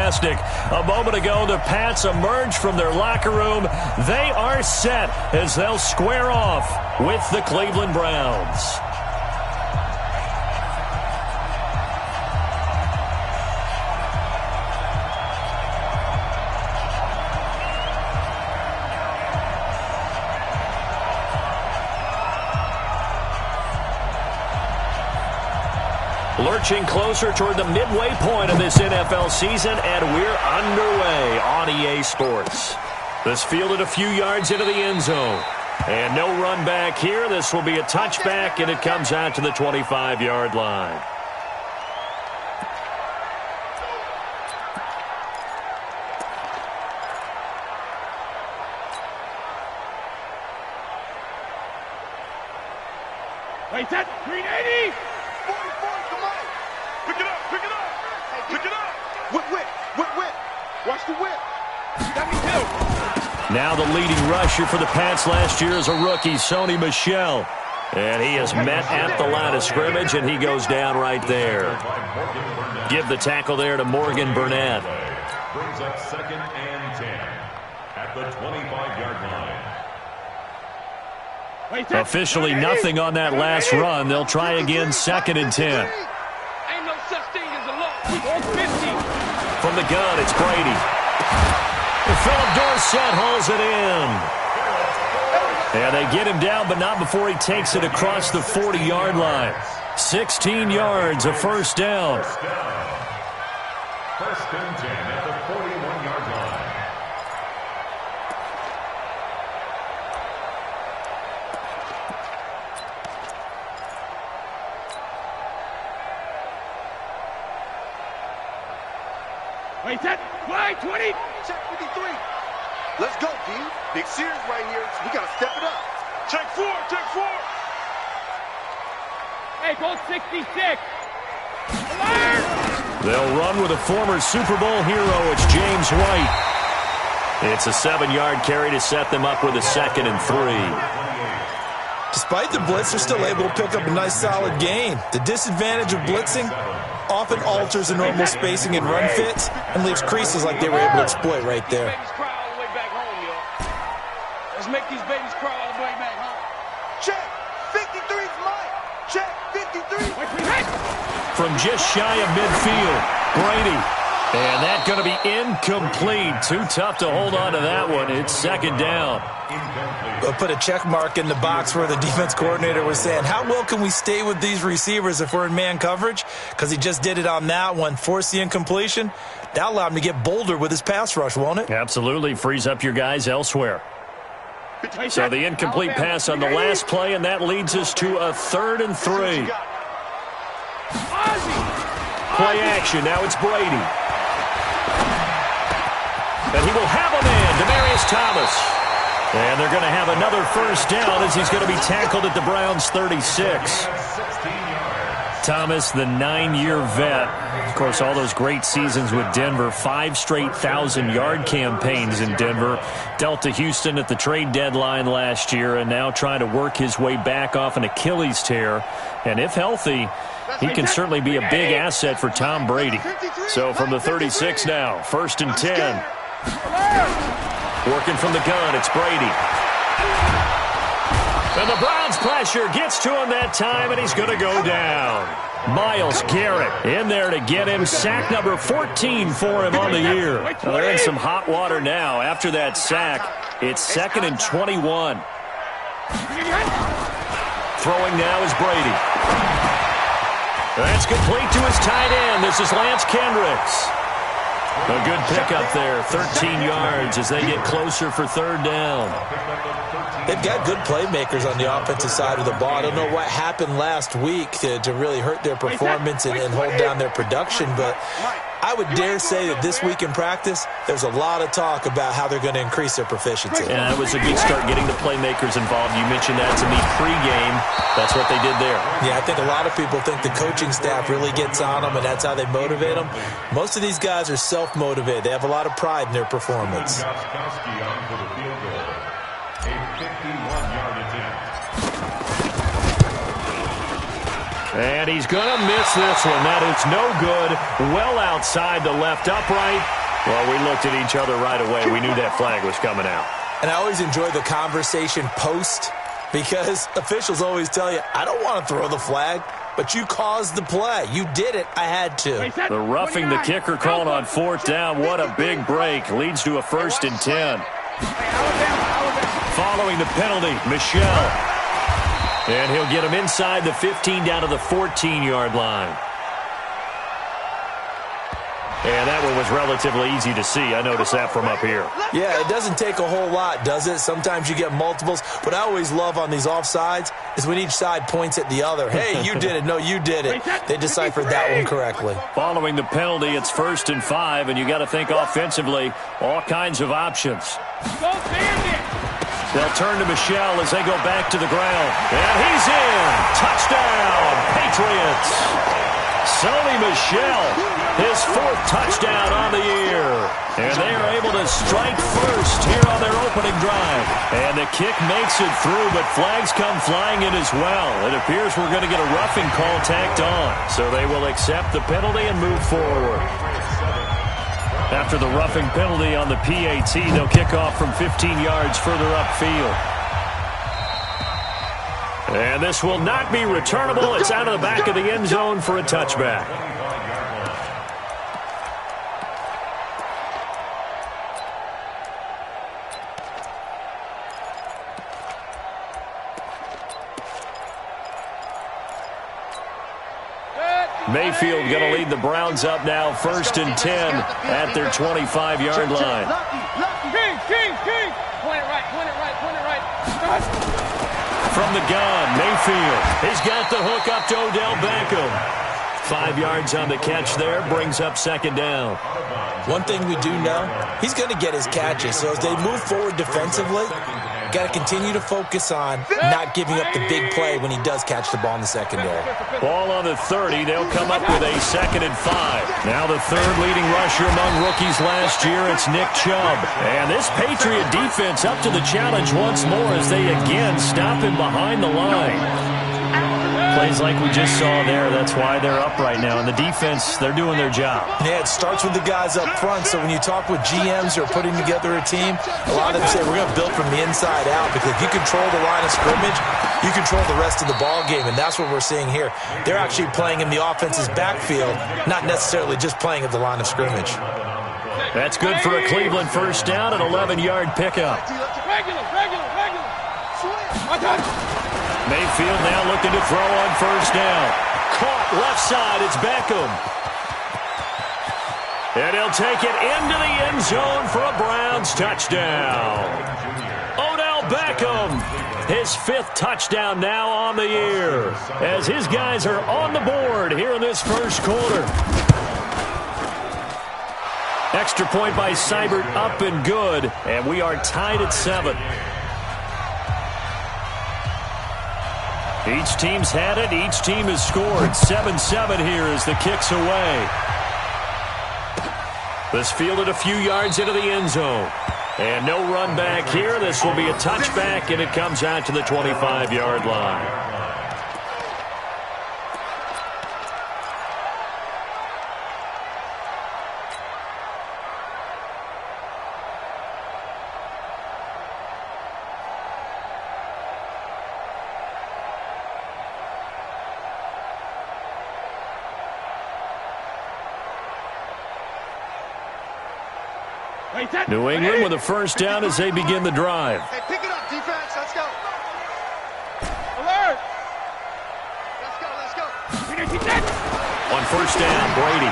fantastic. A moment ago, the Pats emerged from their locker room. They are set as they'll square off with the Cleveland Browns. Lurching closer toward the midway point of this NFL season, and we're underway on EA Sports. This fielded a few yards into the end zone. And no run back here. This will be a touchback, and it comes out to the 25-yard line. Wait, that 380! Watch the whip. Now the leading rusher for the Pats last year is a rookie, Sony Michel. And he is met at the line of scrimmage, and he goes down right there. Give the tackle there to Morgan Burnett. Brings up 2nd and 10 at the 25-yard line. Officially nothing on that last run. They'll try again 2nd and 10. Ain't no such thing as a loss. We all 50. From the gun, it's Brady. And Philip Dorsett hauls it in. And they get him down, but not before he takes it across the 40-yard line. 16 yards, a first down. 1st and 10 at the 41-yard line. Wait, that fly 20. Check 53. Let's go, D. Big series right here. We got to step it up. Check 4. Hey, go 66. They'll run with a former Super Bowl hero. It's James White. It's a 7-yard carry to set them up with a 2nd and 3. Despite the blitz, they're still able to pick up a nice solid gain. The disadvantage of blitzing often alters the normal spacing and run fits and leaves creases like they were able to exploit right there. Let's make these babies cry all the way back home. Check 53's Mike. Check 53. From just shy of midfield, Brady. And that's going to be incomplete. Too tough to hold on to that one. It's 2nd down. We'll put a check mark in the box where the defense coordinator was saying, how well can we stay with these receivers if we're in man coverage? Because he just did it on that one, forced the incompletion. That allowed him to get bolder with his pass rush, won't it? Absolutely. Frees up your guys elsewhere. So the incomplete pass on the last play, and that leads us to a 3rd and 3. Play action. Now it's Brady. And he will have a man, Demaryius Thomas. And they're going to have another first down as he's going to be tackled at the Browns' 36. Thomas, the 9-year vet. Of course, all those great seasons with Denver. 5 straight 1,000-yard campaigns in Denver. Dealt to Houston at the trade deadline last year and now trying to work his way back off an Achilles tear. And if healthy, he can certainly be a big asset for Tom Brady. So from the 36 now, 1st and 10. Working from the gun, it's Brady. And the Browns pressure gets to him that time, and he's going to go down. Myles Garrett in there to get him. Sack number 14 for him on the year. Well, they're in some hot water now. After that sack, it's 2nd and 21. Throwing now is Brady. That's complete to his tight end. This is Lance Kendricks. A good pickup there, 13 yards as they get closer for 3rd down. They've got good playmakers on the offensive side of the ball. I don't know what happened last week to really hurt their performance and hold down their production, but I would dare say that this week in practice, there's a lot of talk about how they're going to increase their proficiency. Yeah, it was a good start getting the playmakers involved. You mentioned that to me pregame. That's what they did there. Yeah, I think a lot of people think the coaching staff really gets on them, and that's how they motivate them. Most of these guys are self-motivated. They have a lot of pride in their performance. And he's going to miss this one. That is no good. Well outside the left upright. Well, we looked at each other right away. We knew that flag was coming out. And I always enjoy the conversation post because officials always tell you, I don't want to throw the flag, but you caused the play. You did it. I had to. The roughing the kicker called on 4th down. What a big break. Leads to a 1st and 10. Following the penalty, Michel. And he'll get him inside the 15 down to the 14-yard line. And that one was relatively easy to see. I noticed that from up here. Yeah, it doesn't take a whole lot, does it? Sometimes you get multiples. What I always love on these offsides is when each side points at the other. Hey, you did it. No, you did it. They deciphered that one correctly. Following the penalty, it's 1st and 5, and you got to think offensively, all kinds of options. They'll turn to Michel as they go back to the ground. And he's in. Touchdown, Patriots. Sony Michel, his 4th touchdown on the year. And they are able to strike first here on their opening drive. And the kick makes it through, but flags come flying in as well. It appears we're going to get a roughing call tacked on. So they will accept the penalty and move forward. After the roughing penalty on the PAT, they'll kick off from 15 yards further upfield. And this will not be returnable. It's out of the back of the end zone for a touchback. Mayfield going to lead the Browns up now, 1st and 10 at their 25-yard line. King. Point it right. From the gun, Mayfield. He's got the hook up to Odell Beckham. 5 yards on the catch there, brings up 2nd down. One thing we do know, he's going to get his catches. So as they move forward defensively, got to continue to focus on not giving up the big play when he does catch the ball in the secondary. Ball on the 30. They'll come up with a 2nd and 5. Now the 3rd leading rusher among rookies last year, it's Nick Chubb. And this Patriot defense up to the challenge once more as they again stop him behind the line. Plays like we just saw there. That's why they're up right now. And the defense, they're doing their job. Yeah, it starts with the guys up front. So when you talk with GMs who are putting together a team, a lot of them say we're going to build from the inside out because if you control the line of scrimmage, you control the rest of the ball game. And that's what we're seeing here. They're actually playing in the offense's backfield, not necessarily just playing at the line of scrimmage. That's good for a Cleveland 1st down, an 11-yard pickup. Regular. Mayfield now looking to throw on 1st down. Caught left side, it's Beckham. And he'll take it into the end zone for a Browns touchdown. Odell Beckham, his 5th touchdown now on the year, as his guys are on the board here in this 1st quarter. Extra point by Seibert, up and good, and we are tied at 7. Each team's had it. Each team has scored. 7-7 here as the kick's away. This fielded a few yards into the end zone. And no run back here. This will be a touchback, and it comes out to the 25-yard line. New England with a 1st down as they begin the drive. Hey, pick it up, defense. Let's go. Alert. Let's go. On 1st down, Brady.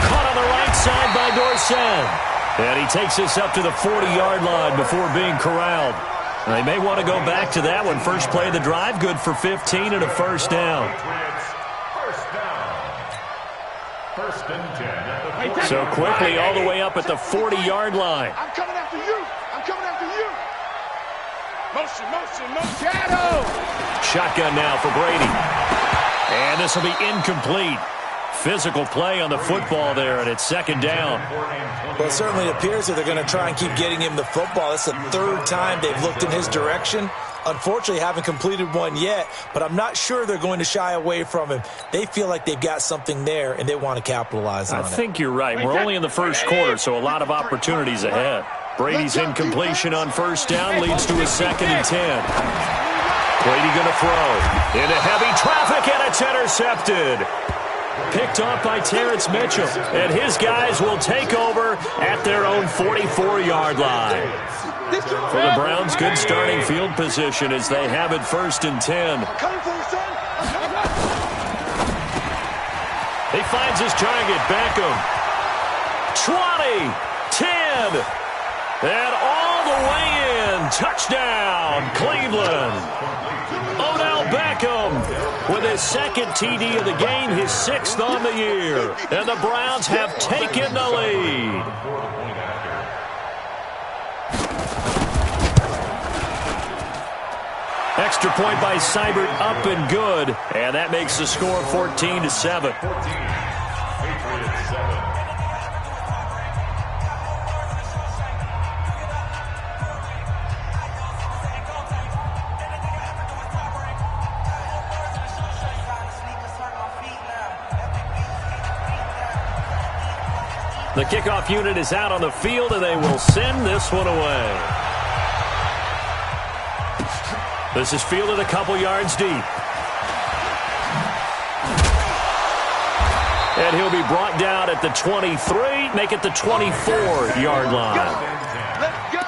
Caught on the right side by Dorsett. And he takes this up to the 40-yard line before being corralled. They may want to go back to that one. First play of the drive, good for 15 and a 1st down. 1st and 10. So quickly all the way up at the 40-yard line. I'm coming after you. Motion. Shadow. Shotgun now for Brady. And this will be incomplete. Physical play on the football there, and it's 2nd down. Well, it certainly appears that they're going to try and keep getting him the football. That's the 3rd time they've looked in his direction. Unfortunately, haven't completed one yet, but I'm not sure they're going to shy away from him. They feel like they've got something there, and they want to capitalize on it. I think you're right. We're only in the first quarter, so a lot of opportunities ahead. Brady's incompletion on first down leads to a 2nd and 10. Brady going to throw into heavy traffic, and it's intercepted. Picked off by Terrence Mitchell, and his guys will take over at their own 44-yard line. For the Browns, good starting field position as they have it 1st and 10. He finds his target, Beckham. 20, 10, and all the way in. Touchdown, Cleveland. Odell Beckham with his 2nd TD of the game, his 6th on the year. And the Browns have taken the lead. Extra point by Seibert, up and good. And that makes the score 14-7. The kickoff unit is out on the field, and they will send this one away. This is fielded a couple yards deep. And he'll be brought down at the 23, make it the 24-yard line. Let's go.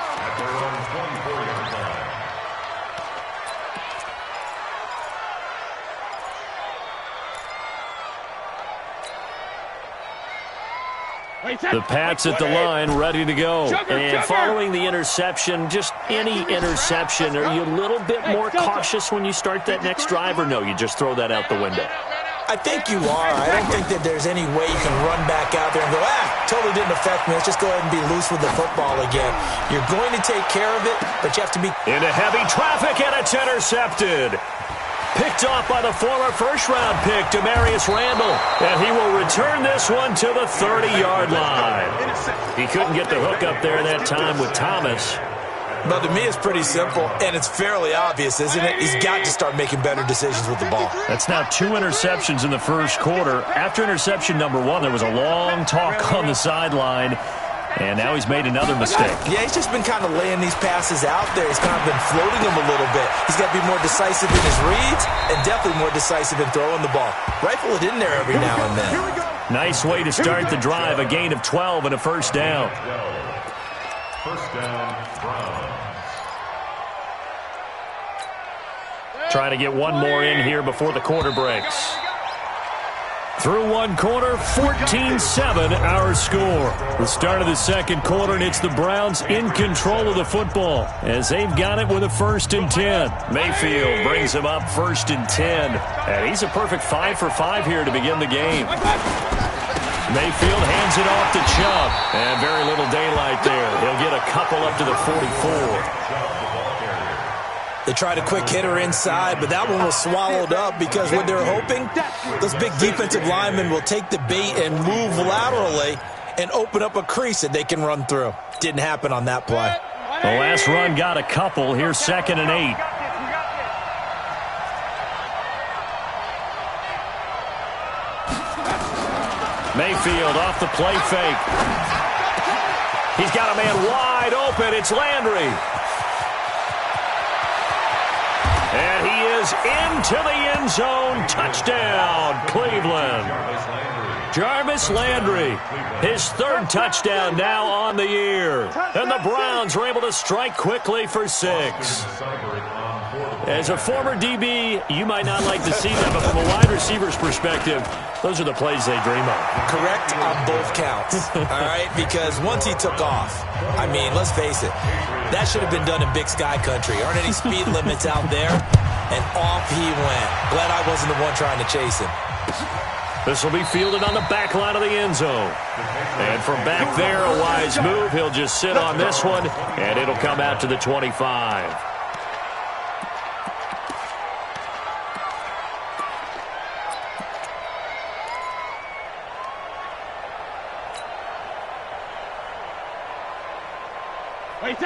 The Pats at the line, ready to go. And following the interception, just any interception, are you a little bit more cautious when you start that next drive, or no, you just throw that out the window? I think you are. I don't think that there's any way you can run back out there and go, totally didn't affect me. Let's just go ahead and be loose with the football again. You're going to take care of it, but you have to be... Into heavy traffic, and it's intercepted. Picked off by the former first-round pick, Demarius Randall. And he will return this one to the 30-yard line. He couldn't get the hook up there that time with Thomas. But to me, it's pretty simple, and it's fairly obvious, isn't it? He's got to start making better decisions with the ball. That's now 2 interceptions in the first quarter. After interception number 1, there was a long talk on the sideline. And now he's made another mistake. Yeah, he's just been kind of laying these passes out there. He's kind of been floating them a little bit. He's got to be more decisive in his reads and definitely more decisive in throwing the ball. Rifle it in there every now and then. Nice way to start the drive. A gain of 12 and a first down. First down, Browns. Trying to get one more in here before the quarter breaks. Through one quarter, 14-7 our score. The start of the second quarter, and it's the Browns in control of the football as they've got it with a 1st and 10. Mayfield brings him up 1st and 10. And he's a perfect 5 for 5 here to begin the game. Mayfield hands it off to Chubb. And very little daylight there. He'll get a couple up to the 44. They tried a quick hitter inside, but that one was swallowed up because what they're hoping, those big defensive linemen will take the bait and move laterally and open up a crease that they can run through. Didn't happen on that play. The last run got a couple. Here's 2nd and 8. Mayfield off the play fake. He's got a man wide open. It's Landry. And he is into the end zone. Touchdown, Cleveland. Jarvis Landry, his 3rd touchdown now on the year. And the Browns are able to strike quickly for 6. As a former DB, you might not like to see that, but from a wide receiver's perspective, those are the plays they dream of. Correct on both counts, all right? Because once he took off, I mean, let's face it, that should have been done in Big Sky Country. Aren't any speed limits out there? And off he went. Glad I wasn't the one trying to chase him. This will be fielded on the back line of the end zone. And from back there, a wise move. He'll just sit on this one, and it'll come out to the 25.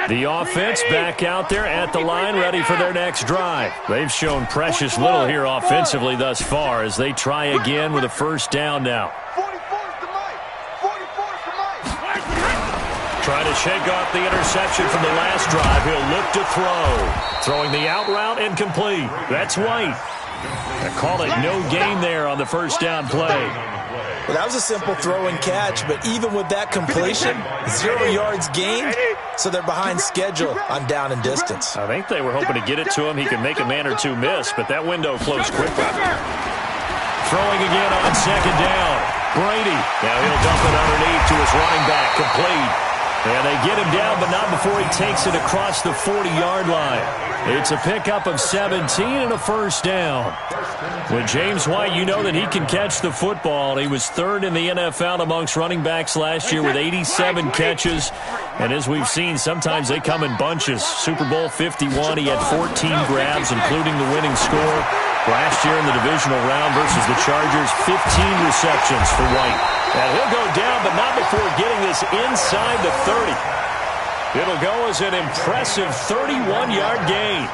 The offense back out there at the line, ready for their next drive. They've shown precious little here offensively thus far as they try again with a first down now. 44's to Mike. 44's to Mike. Trying to shake off the interception from the last drive. He'll look to throw. Throwing the out route incomplete. That's White. They call it no gain there on the first down play. Well, that was a simple throw and catch, but even with that completion, 0 yards gained, so they're behind schedule on down and distance. I think they were hoping to get it to him. He could make a man or two miss, but that window closed quickly. Throwing again on second down. Brady. Now he'll dump it underneath to his running back, complete. And they get him down, but not before he takes it across the 40-yard line. It's a pickup of 17 and a first down. With James White, you know that he can catch the football. He was third in the NFL amongst running backs last year with 87 catches. And as we've seen, sometimes they come in bunches. Super Bowl 51, he had 14 grabs, including the winning score. Last year in the divisional round versus the Chargers, 15 receptions for White. And he'll go down, but not before getting this inside the 30. It'll go as an impressive 31-yard gain.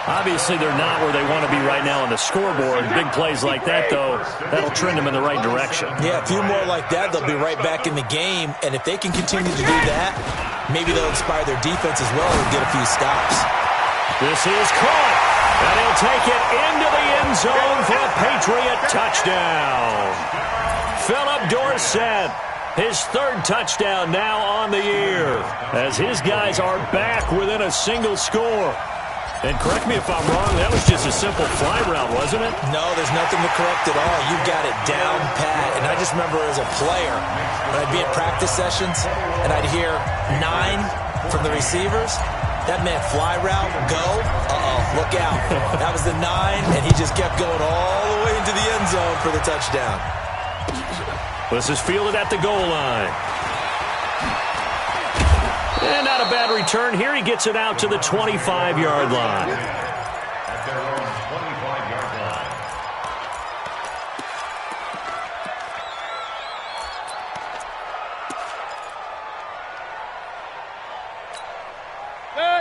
Obviously, they're not where they want to be right now on the scoreboard. Big plays like that, though, that'll trend them in the right direction. Yeah, a few more like that, they'll be right back in the game. And if they can continue to do that, maybe they'll inspire their defense as well and get a few stops. This is caught. And he'll take it into the end zone for a Patriot touchdown. Philip Dorsett, his third touchdown now on the year, as his guys are back within a single score. And correct me if I'm wrong, that was just a simple fly route, wasn't it? No, there's nothing to correct at all. You've got it down pat. And I just remember as a player, when I'd be at practice sessions and I'd hear 9 from the receivers, that meant fly route, go, look out. That was the 9, and he just kept going all the way into the end zone for the touchdown. This is fielded at the goal line. And not a bad return here. He gets it out to the 25-yard line. At their own 25-yard line.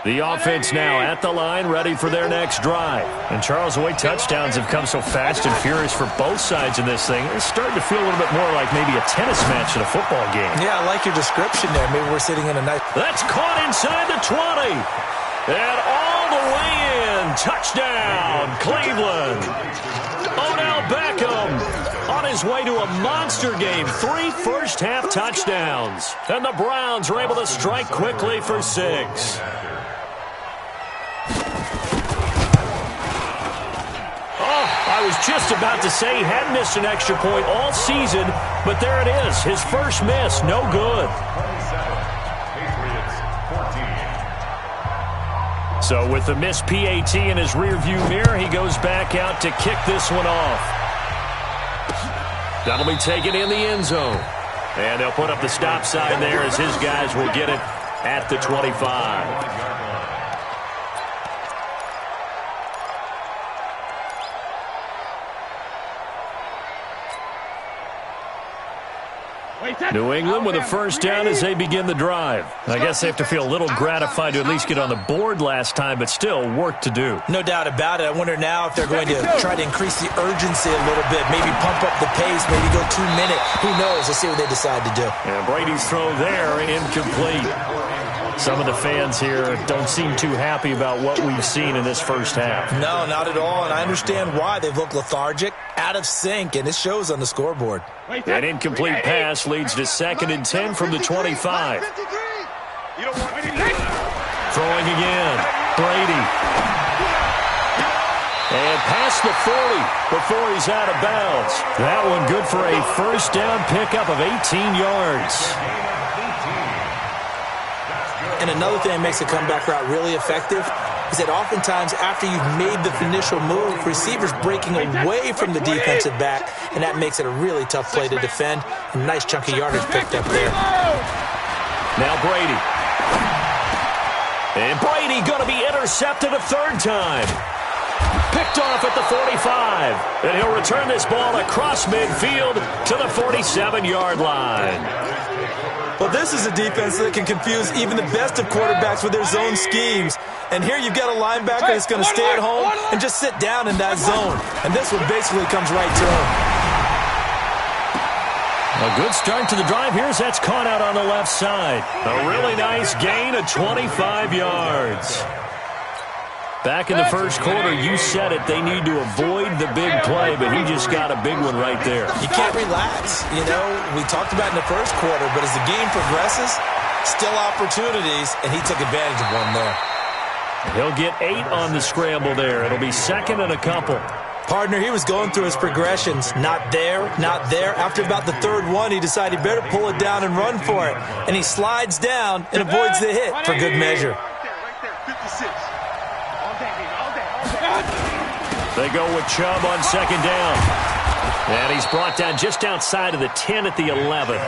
The offense now at the line, ready for their next drive. And Charles, the way touchdowns have come so fast and furious for both sides in this thing, it's starting to feel a little bit more like maybe a tennis match than a football game. Yeah, I like your description there. Maybe we're sitting in a nice... That's caught inside the 20. And all the way in. Touchdown, Cleveland. Odell Beckham on his way to a monster game. 3 first-half touchdowns. And the Browns are able to strike quickly for 6. I was just about to say he hadn't missed an extra point all season, but there it is. His first miss, no good. 27, Patriots 14. So with the missed PAT in his rearview mirror, he goes back out to kick this one off. That'll be taken in the end zone. And they'll put up the stop sign there as his guys will get it at the 25. New England with a first down as they begin the drive. I guess they have to feel a little gratified to at least get on the board last time, but still work to do. No doubt about it. I wonder now if they're going to try to increase the urgency a little bit, maybe pump up the pace, maybe go 2-minute. Who knows? Let's see what they decide to do. And Brady's throw there, incomplete. Some of the fans here don't seem too happy about what we've seen in this first half. No, not at all, and I understand why. They've looked lethargic, out of sync, and it shows on the scoreboard. An incomplete pass leads to 2nd and 10 from the 25. Throwing again. Brady. And past the 40 before he's out of bounds. That one good for a first down pickup of 18 yards. And another thing that makes a comeback route really effective is that oftentimes after you've made the initial move, receivers breaking away from the defensive back, and that makes it a really tough play to defend. A nice chunk of yardage picked up there. Now Brady. And Brady going to be intercepted a third time. Picked off at the 45. And he'll return this ball across midfield to the 47-yard line. Well, this is a defense that can confuse even the best of quarterbacks with their zone schemes. And here you've got a linebacker that's going to stay at home and just sit down in that zone. And this one basically comes right to him. A good start to the drive. Here's that's caught out on the left side. A really nice gain of 25 yards. Back in the first quarter, you said it, they need to avoid the big play, but he just got a big one right there. You can't relax. You know, we talked about in the first quarter, but as the game progresses, still opportunities, and he took advantage of one there. He'll get 8 on the scramble there. It'll be second and a couple. Partner, he was going through his progressions. Not there, not there. After about the third one, he decided he better pull it down and run for it. And he slides down and avoids the hit for good measure. They go with Chubb on second down. And he's brought down just outside of the 10 at the 11.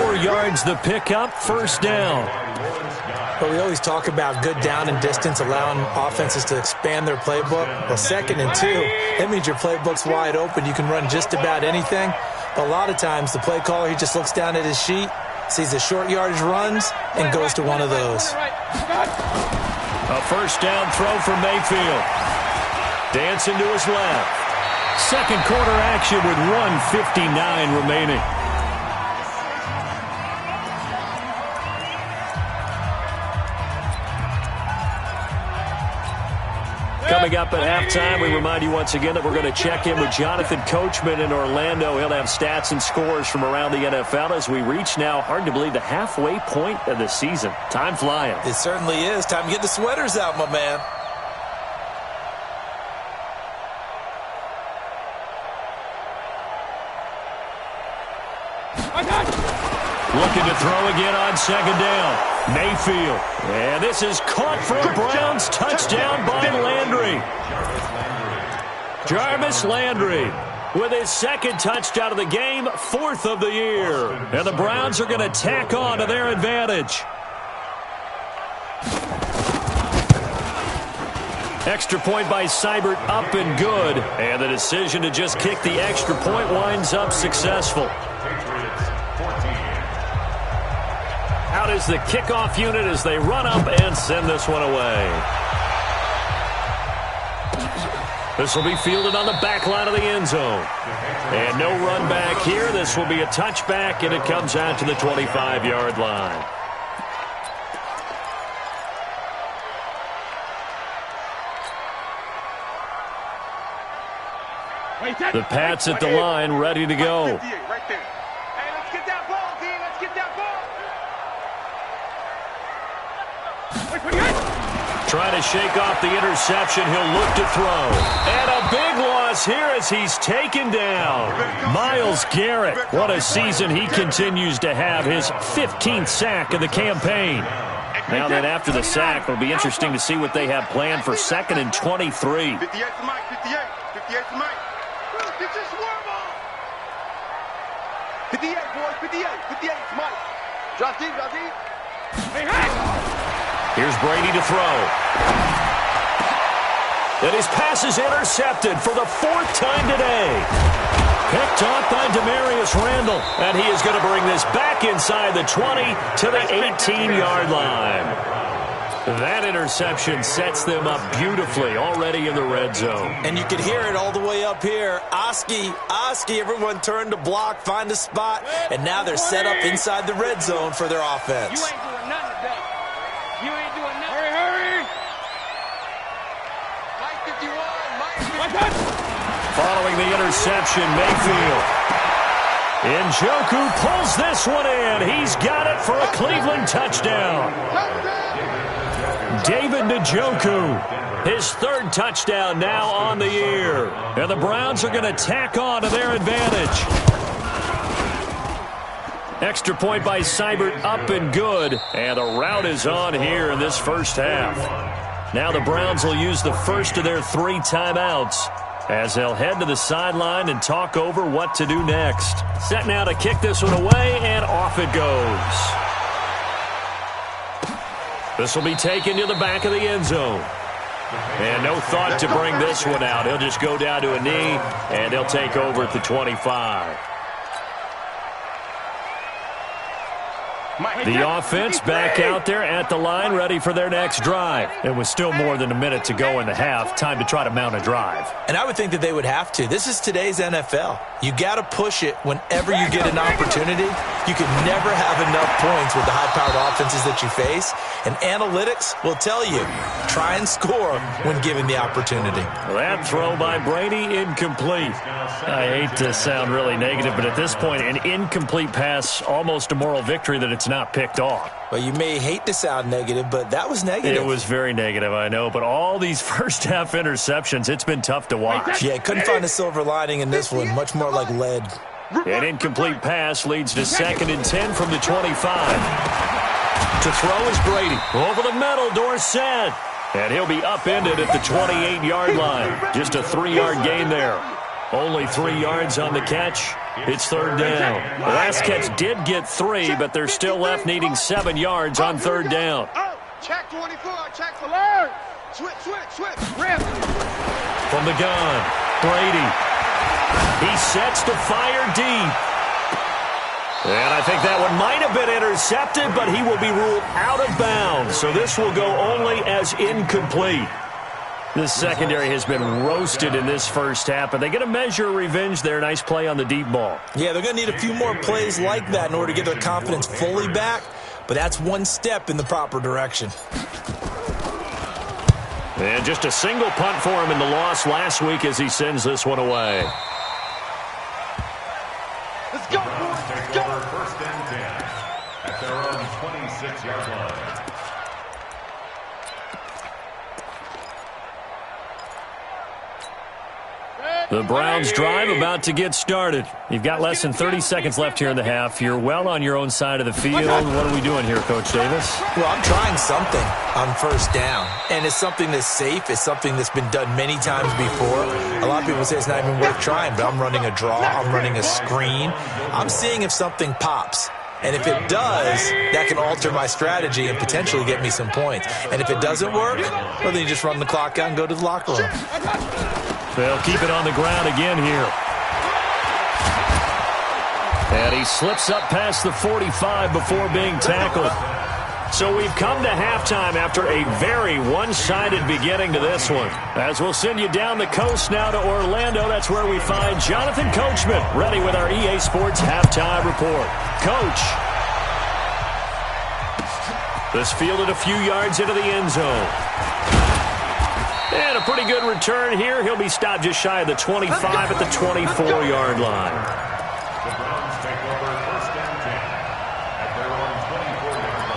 4 yards the pickup, first down. But we always talk about good down and distance, allowing offenses to expand their playbook. Well, second and 2, that means your playbook's wide open. You can run just about anything. But a lot of times, the play caller, he just looks down at his sheet, sees the short yardage runs, and goes to one of those. A first down throw for Mayfield. Dancing to his left. Second quarter action with 1:59 remaining. Coming up at halftime, we remind you once again that we're going to check in with Jonathan Coachman in Orlando. He'll have stats and scores from around the NFL as we reach now, hard to believe, the halfway point of the season. Time flying. It certainly is. Time to get the sweaters out, my man. Looking to throw again on second down. Mayfield. And this is caught for a Browns touchdown by Landry. Jarvis Landry with his second touchdown of the game, 4th of the year. And the Browns are going to tack on to their advantage. Extra point by Seibert, up and good. And the decision to just kick the extra point winds up successful. Out is the kickoff unit as they run up and send this one away. This will be fielded on the back line of the end zone. And no run back here. This will be a touchback, and it comes out to the 25-yard line. The Pats at the line, ready to go. Trying to shake off the interception. He'll look to throw. And a big loss here as he's taken down. Myles Garrett, what a season he continues to have. His 15th sack of the campaign. Now then, after the sack, it'll be interesting to see what they have planned for second and 23. 58 to Mike, 58 to Mike. Get your swerve on. 58, boys, 58 to Mike. Drop deep, drop deep. Hey! Here's Brady to throw. And his pass is intercepted for the 4th time today. Picked off by Demarius Randall. And he is going to bring this back inside the 20 to the 18-yard line. That interception sets them up beautifully already in the red zone. And you can hear it all the way up here. Oski, everyone turned to block, find a spot, and now they're set up inside the red zone for their offense. You ain't doing nothing today. You ain't doing nothing. Hurry! Mike 51, Mike 51. Following the interception, Mayfield. Njoku pulls this one in. He's got it for a Cleveland touchdown. David Njoku, his 3rd touchdown now on the year. And the Browns are going to tack on to their advantage. Extra point by Seibert, up and good. And the route is on here in this first half. Now the Browns will use the first of their 3 timeouts as they'll head to the sideline and talk over what to do next. Set now to kick this one away, and off it goes. This will be taken to the back of the end zone. And no thought to bring this one out. He'll just go down to a knee, and they'll take over at the 25. The offense back out there at the line, ready for their next drive. It was still more than a minute to go in the half. Time to try to mount a drive. And I would think that they would have to. This is today's NFL. You got to push it whenever you get an opportunity. You can never have enough points with the high-powered offenses that you face. And analytics will tell you, try and score when given the opportunity. That throw by Brady, incomplete. I hate to sound really negative, but at this point, an incomplete pass, almost a moral victory that it's not picked off. Well, you may hate to sound negative, but that was negative. It was very negative, I know. But all these first-half interceptions, it's been tough to watch. Yeah, couldn't find a silver lining in this one. Much more like lead. An incomplete pass leads to 2nd and 10 from the 25. To throw is Brady. Over the middle, Dorsett. And he'll be upended at the 28-yard line. Just a 3-yard gain there. Only 3 yards on the catch. It's 3rd down. The last catch did get 3, but they're still left needing 7 yards on 3rd down. Check 24, check for alert. Switch. From the gun, Brady. He sets to fire deep. And I think that one might have been intercepted, but he will be ruled out of bounds. So this will go only as incomplete. This secondary has been roasted in this first half, but they get a measure of revenge there. Nice play on the deep ball. Yeah, they're going to need a few more plays like that in order to get their confidence fully back, but that's one step in the proper direction. And just a single punt for him in the loss last week as he sends this one away. Let's go, boys. Let's go. 1st and 10 at their own 26-yard line. The Browns drive about to get started. You've got less than 30 seconds left here in the half. You're well on your own side of the field. What are we doing here, Coach Davis? Well, I'm trying something on 1st down, and it's something that's safe. It's something that's been done many times before. A lot of people say it's not even worth trying, but I'm running a draw. I'm running a screen. I'm seeing if something pops. And if it does, that can alter my strategy and potentially get me some points. And if it doesn't work, well, then you just run the clock out and go to the locker room. They'll keep it on the ground again here. And he slips up past the 45 before being tackled. So we've come to halftime after a very one-sided beginning to this one. As we'll send you down the coast now to Orlando, that's where we find Jonathan Coachman, ready with our EA Sports Halftime Report. Coach. This fielded a few yards into the end zone. And a pretty good return here. He'll be stopped just shy of the 25 at the 24-yard line. The Browns take over 1st and 10 at their own 24-yard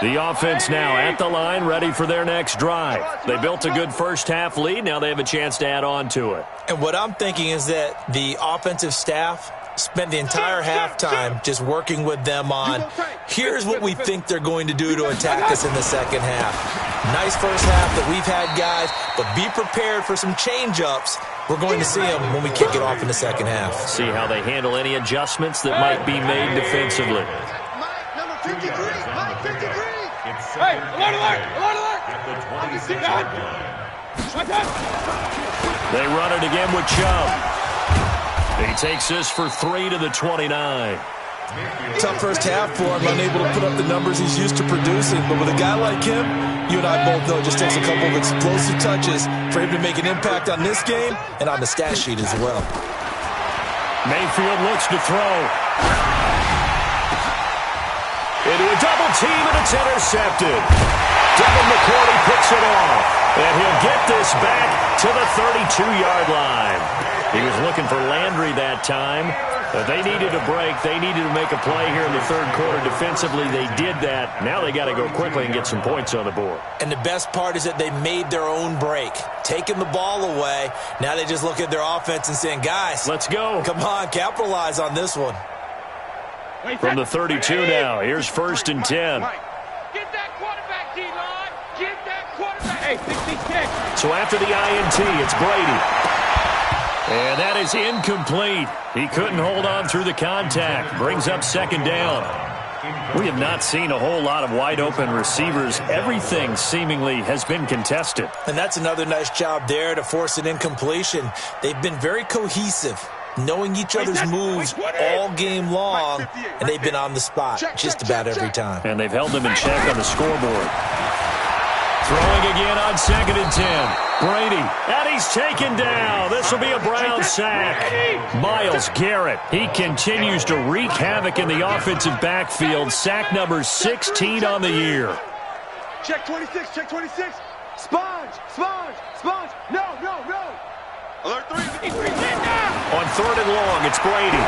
line. The offense now at the line, ready for their next drive. They built a good first-half lead. Now they have a chance to add on to it. And what I'm thinking is that the offensive staff spent the entire halftime just working with them on, here's what we think they're going to do to attack us in the second half. Nice first half that we've had, guys, but be prepared for some change-ups. We're going to see them when we kick it off in the second half. See how they handle any adjustments that might be made defensively. Mike, number 53. Mike, 53. It's Hey, 2nd alert, and 10 alert, alert. at the 26-yard line. They run it again with Chubb. He takes this for 3 to the 29. Tough first half for him, unable to put up the numbers he's used to producing. But with a guy like him, you and I both know it just takes a couple of explosive touches for him to make an impact on this game and on the stat sheet as well. Mayfield looks to throw. Into a double team, and it's intercepted. Devin McCourty picks it off. And he'll get this back to the 32-yard line. He was looking for Landry that time, but they needed a break. They needed to make a play here in the third quarter. Defensively, they did that. Now they got to go quickly and get some points on the board. And the best part is that they made their own break, taking the ball away. Now they just look at their offense and saying, guys, let's go. Come on, capitalize on this one. From the 32 now, here's 1st and 10. Get that quarterback, D-line. Get that quarterback. Hey, 66. So after the INT, it's Brady. And that is incomplete. He couldn't hold on through the contact. Brings up 2nd down. We have not seen a whole lot of wide-open receivers. Everything seemingly has been contested. And that's another nice job there to force an incompletion. They've been very cohesive. knowing each other's moves all game long, and they've been on the spot just about every time. And they've held them in check on the scoreboard. Throwing again on 2nd and 10. Brady, and he's taken down. This will be a Brown sack. Myles Garrett, he continues to wreak havoc in the offensive backfield. Sack number 16 on the year. Check 26, check 26. Sponge, sponge, sponge. No, no, no. Alert 3. On 3rd and long, it's Brady.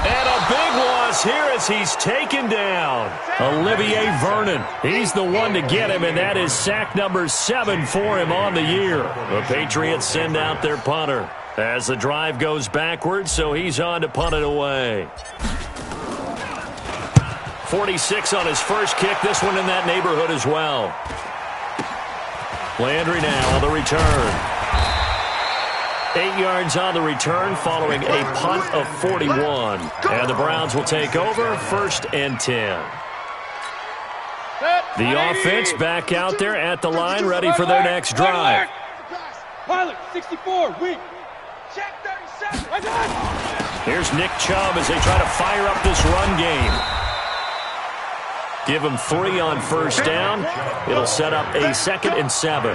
And a big loss here as he's taken down. Olivier Vernon, he's the one to get him, and that is sack number 7 for him on the year. The Patriots send out their punter as the drive goes backwards, so he's on to punt it away. 46 on his first kick, this one in that neighborhood as well. Landry now on the return. 8 yards on the return following a punt of 41. And the Browns will take over 1st and 10. The offense back out there at the line, ready for their next drive. Pilot, 64, weak. Check 37. Here's Nick Chubb as they try to fire up this run game. Give him 3 on 1st down. It'll set up a 2nd and 7.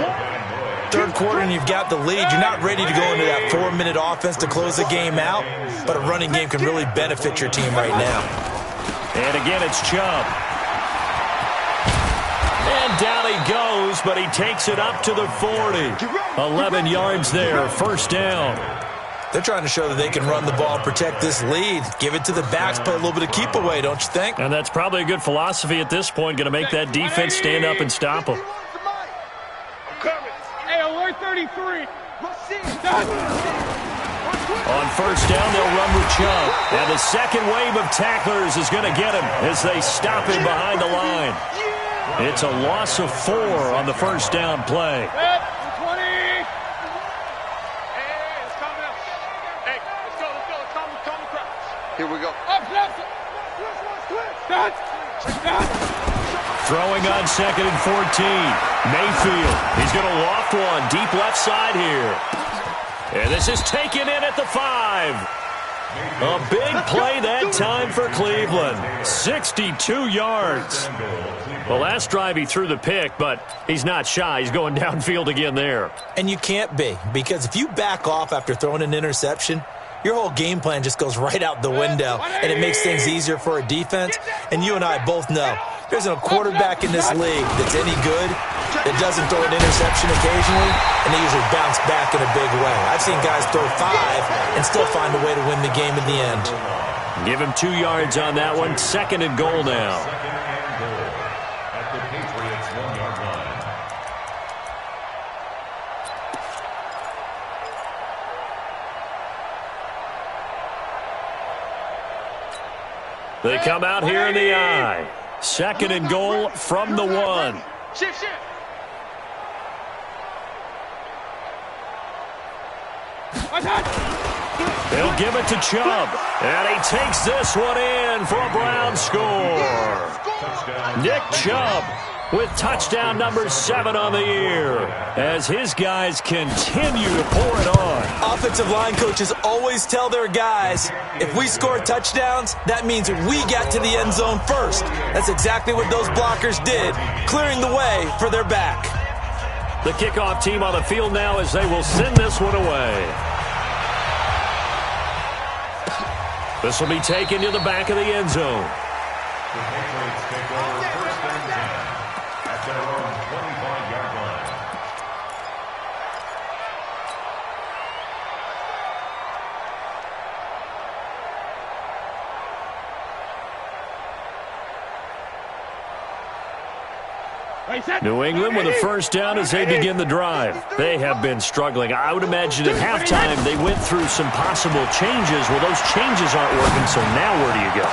3rd quarter and you've got the lead. You're not ready to go into that 4-minute offense to close the game out, but a running game can really benefit your team right now. And again, it's Chubb. And down he goes, but he takes it up to the 40. 11 yards there, 1st down. They're trying to show that they can run the ball and protect this lead. Give it to the backs, play a little bit of keep away, don't you think? And that's probably a good philosophy at this point, going to make that defense stand up and stop them. Hey, alert 33. On 1st down, they'll run with Chubb. And the second wave of tacklers is going to get him as they stop him behind the line. It's a loss of 4 on the 1st down play. Here we go. Throwing on 2nd and 14. Mayfield, he's going to loft one deep left side here. And this is taken in at the 5. A big play that time for Cleveland. 62 yards. The last drive he threw the pick, but he's not shy. He's going downfield again there. And you can't be, because if you back off after throwing an interception, your whole game plan just goes right out the window, and it makes things easier for a defense. And you and I both know there's a quarterback in this league that's any good that doesn't throw an interception occasionally, and they usually bounce back in a big way. I've seen guys throw 5 and still find a way to win the game in the end. Give him 2 yards on that one. 2nd and goal now. At the Patriots' 1-yard line. They come out here in the I. 2nd and goal from the 1. Shift, shift. They'll give it to Chubb. And he takes this one in for a Brown score. Nick Chubb with touchdown number 7 on the year as his guys continue to pour it on. Offensive line coaches always tell their guys, if we score touchdowns, that means we get to the end zone first. That's exactly what those blockers did, clearing the way for their back. The kickoff team on the field now as they will send this one away. This will be taken to the back of the end zone. The Patriots take over 1st and 10 at their own 25-yard line. New England with a 1st down as they begin the drive. They have been struggling. I would imagine at halftime they went through some possible changes. Well, those changes aren't working, so now where do you go?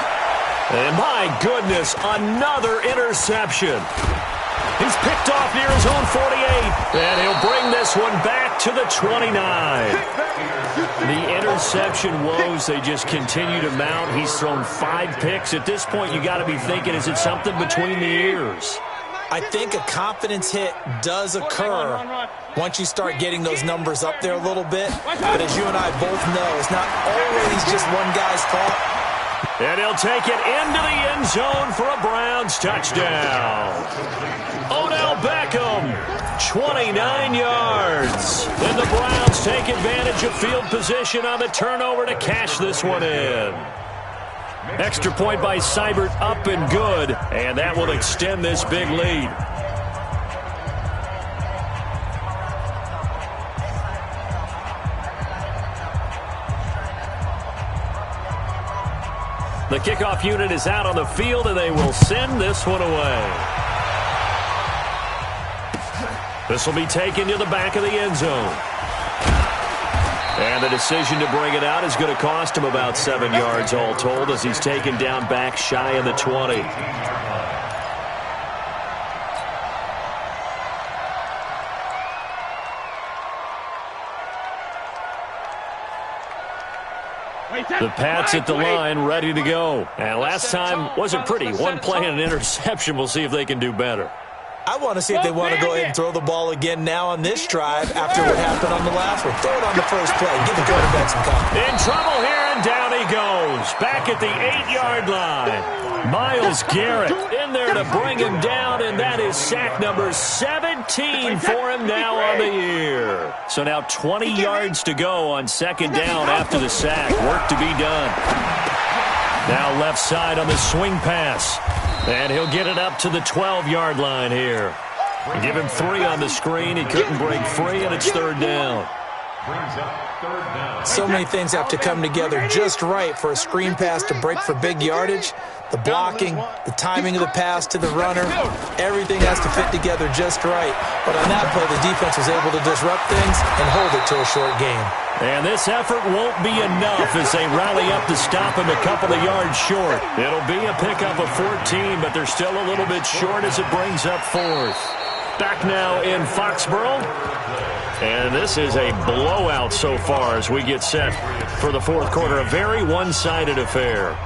And my goodness, another interception. He's picked off near his own 48, and he'll bring this one back to the 29. The interception woes, they just continue to mount. He's thrown 5 picks. At this point, you got to be thinking, is it something between the ears? I think a confidence hit does occur once you start getting those numbers up there a little bit. But as you and I both know, it's not always just one guy's fault. And he'll take it into the end zone for a Browns touchdown. Odell Beckham, 29 yards. And the Browns take advantage of field position on the turnover to cash this one in. Extra point by Seibert, up and good, and that will extend this big lead. The kickoff unit is out on the field, and they will send this one away. This will be taken to the back of the end zone. And the decision to bring it out is going to cost him about 7 yards all told as he's taken down back shy of the 20. The Pats at the line, ready to go. And last time wasn't pretty. One play and an interception. We'll see if they can do better. I want to see if they want to go ahead and throw the ball again now on this drive after what happened on the last one. Throw it on the first play. Give the quarterback some confidence. In trouble here, and down he goes. Back at the 8-yard line. Myles Garrett in there to bring him down, and that is sack number 17 for him now on the year. So now 20 yards to go on second down after the sack. Work to be done. Now left side on the swing pass. And he'll get it up to the 12-yard line here. Give him 3 on the screen. He couldn't break free, and it's third down. So many things have to come together just right for a screen pass to break for big yardage. The blocking, the timing of the pass to the runner, everything has to fit together just right. But on that play, the defense was able to disrupt things and hold it to a short game. And this effort won't be enough as they rally up to stop him a couple of yards short. It'll be a pickup of 14, but they're still a little bit short as it brings up fourth. Back now in Foxborough. And this is a blowout so far as we get set for the fourth quarter. A very one-sided affair.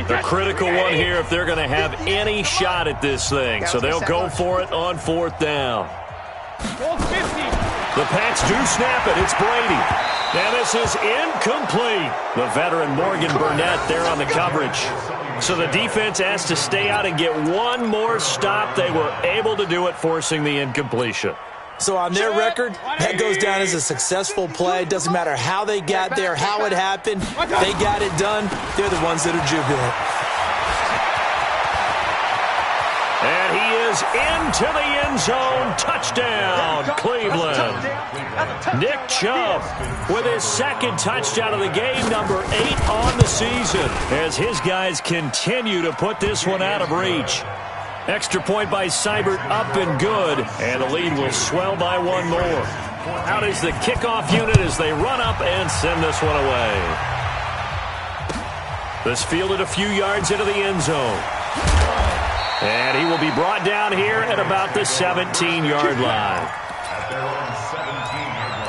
The critical one here if they're going to have any shot at this thing. So they'll go for it on fourth down. The Pats do snap it. It's Brady. And this is incomplete. The veteran Morgan Burnett there on the coverage. So the defense has to stay out and get one more stop. They were able to do it, forcing the incompletion. So on their record, that goes down as a successful play. It doesn't matter how they got there, how it happened. They got it done. They're the ones that are jubilant. And he is into the end zone. Touchdown, Cleveland. Nick Chubb with his second touchdown of the game, number 8 on the season, as his guys continue to put this one out of reach. Extra point by Seibert, up and good, and the lead will swell by one more. Out is the kickoff unit as they run up and send this one away. This fielded a few yards into the end zone. And he will be brought down here at about the 17-yard line. At their own 17-yard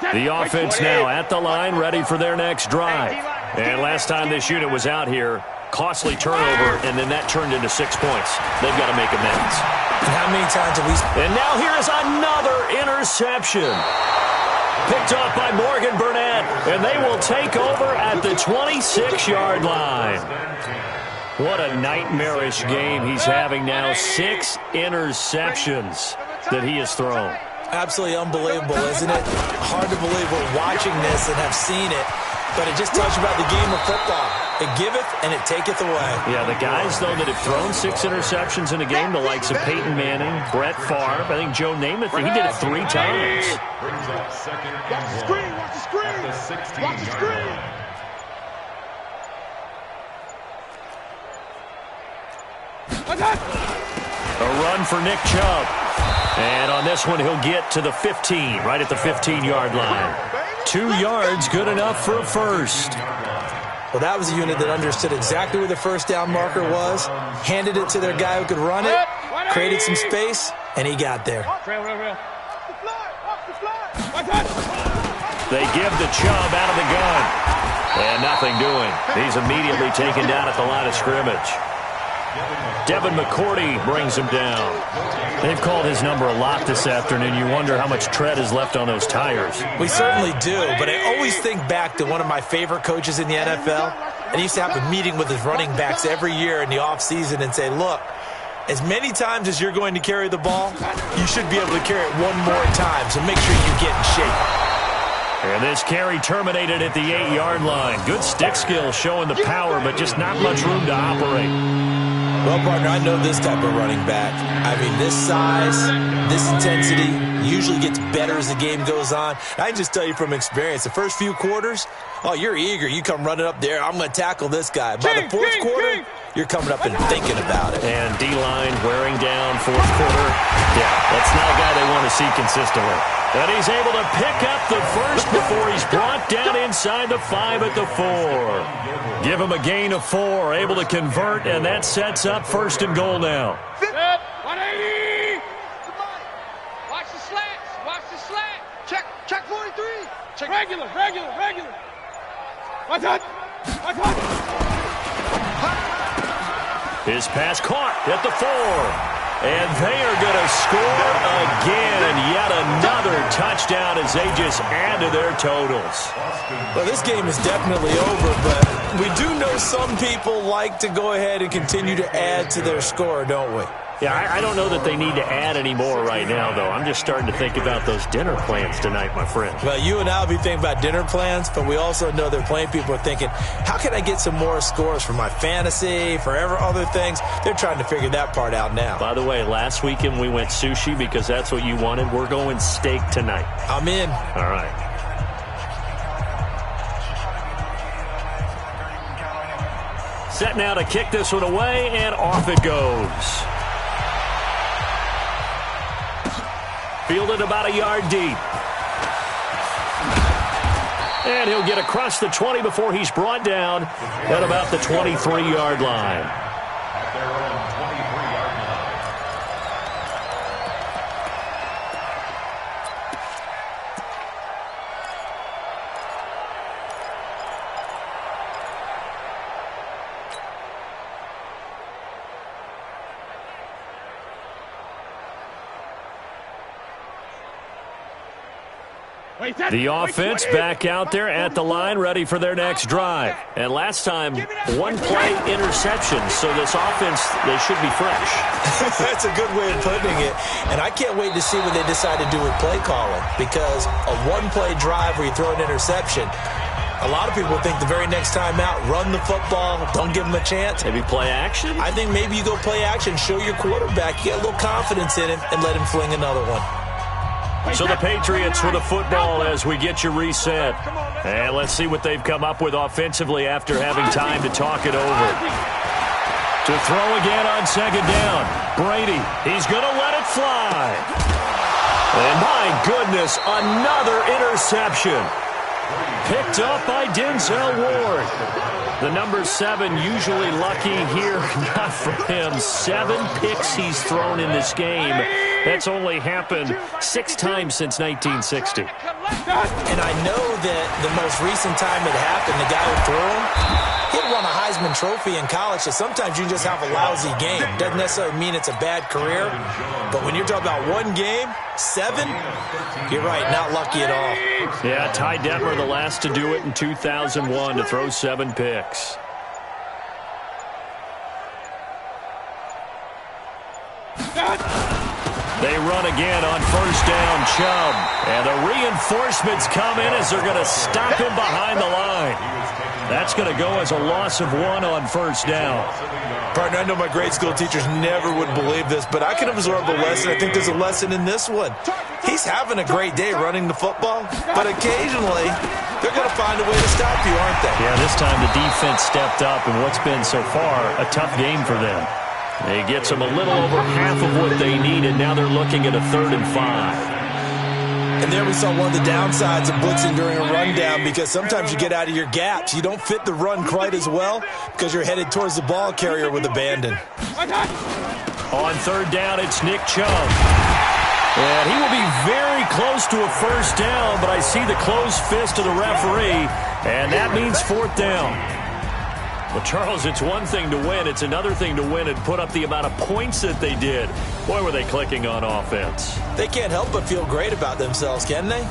line. The offense now at the line, ready for their next drive. And last time this unit was out here, costly turnover, and then that turned into 6 points. They've got to make amends. And how many times have we... And now here is another interception. Picked off by Morgan Burnett, and they will take over at the 26-yard line. What a nightmarish game he's having now. 6 interceptions that he has thrown. Absolutely unbelievable, isn't it? Hard to believe we're watching this and have seen it, but it just tells you about the game of football. It giveth and it taketh away. Yeah, the guys, though, that have thrown 6 interceptions in a game, the likes of Peyton Manning, Brett Favre, I think Joe Namath, he did it 3 times. Brings up second and Watch the screen, watch the screen. at the Watch the 16-yard screen. line. A run for Nick Chubb. And on this one, he'll get to the 15, right at the 15-yard line. 2 yards, good enough for a first. Well, that was a unit that understood exactly where the first down marker was, handed it to their guy who could run it, created some space, and he got there. Watch the fly, watch the fly. They give the Chubb out of the gun. And nothing doing. He's immediately taken down at the line of scrimmage. Devin McCourty brings him down. They've called his number a lot this afternoon. You wonder how much tread is left on those tires. We certainly do, but I always think back to one of my favorite coaches in the NFL. And he used to have a meeting with his running backs every year in the offseason and say, look, as many times as you're going to carry the ball, you should be able to carry it one more time, so make sure you get in shape. And this carry terminated at the 8-yard line. Good stick skill showing the power, but just not much room to operate. Well, partner, I know this type of running back. I mean, this size, this intensity usually gets better as the game goes on. I can just tell you from experience, the first few quarters, oh, you're eager. You come running up there, I'm going to tackle this guy. By the fourth quarter, you're coming up and thinking about it. And D-line wearing down fourth quarter. Yeah, that's not a guy they want to see consistently. And he's able to pick up the first before he's brought down inside the 5 at the 4. Give him a gain of 4, able to convert, and that sets up 1st and goal now. 180. Watch the slants. Watch the slant. Check 43. Check. Regular. Watch out. His pass caught at the 4. And they are going to score again, and yet another touchdown as they just add to their totals. Well, this game is definitely over, but we do know some people like to go ahead and continue to add to their score, don't we? Yeah, I don't know that they need to add any more right now, though. I'm just starting to think about those dinner plans tonight, my friend. Well, you and I will be thinking about dinner plans, but we also know that plenty of people are thinking, how can I get some more scores for my fantasy, for other things? They're trying to figure that part out now. By the way, last weekend we went sushi because that's what you wanted. We're going steak tonight. I'm in. All right. Set now to kick this one away, and off it goes. Fielded about a yard deep. And he'll get across the 20 before he's brought down at about the 23-yard line. At their own 23-yard line. The offense back out there at the line, ready for their next drive. And last time, one-play interception, so this offense, they should be fresh. That's a good way of putting it. And I can't wait to see what they decide to do with play calling, because a one-play drive where you throw an interception, a lot of people think the very next time out, run the football, don't give them a chance. Maybe play action? I think maybe you go play action, show your quarterback, you get a little confidence in him, and let him fling another one. So the Patriots with the football as we get you reset. And let's see what they've come up with offensively after having time to talk it over. To throw again on 2nd down. Brady, he's going to let it fly. And my goodness, another interception. Picked up by Denzel Ward. The number 7 usually lucky here. Not for him. 7 picks he's thrown in this game. That's only happened 6 times since 1960. And I know that the most recent time it happened, the guy who threw him, he won a Heisman Trophy in college, so sometimes you just have a lousy game. Doesn't necessarily mean it's a bad career, but when you're talking about one game, 7, you're right, not lucky at all. Yeah, Ty Detmer, the last to do it in 2001, to throw 7 picks. They run again on 1st down, Chubb. And the reinforcements come in as they're going to stop him behind the line. That's going to go as a loss of 1 on 1st down. Partner, I know my grade school teachers never would believe this, but I can absorb a lesson. I think there's a lesson in this one. He's having a great day running the football, but occasionally they're going to find a way to stop you, aren't they? Yeah, this time the defense stepped up in what's been so far a tough game for them. It gets them a little over half of what they needed. Now they're looking at a 3rd and 5. And there we saw one of the downsides of blitzing during a rundown, because sometimes you get out of your gaps. You don't fit the run quite as well because you're headed towards the ball carrier with abandon. On 3rd down, it's Nick Chubb. And he will be very close to a first down, but I see the closed fist of the referee, and that means fourth down. Well, Charles, it's one thing to win. It's another thing to win and put up the amount of points that they did. Boy, were they clicking on offense. They can't help but feel great about themselves, can they?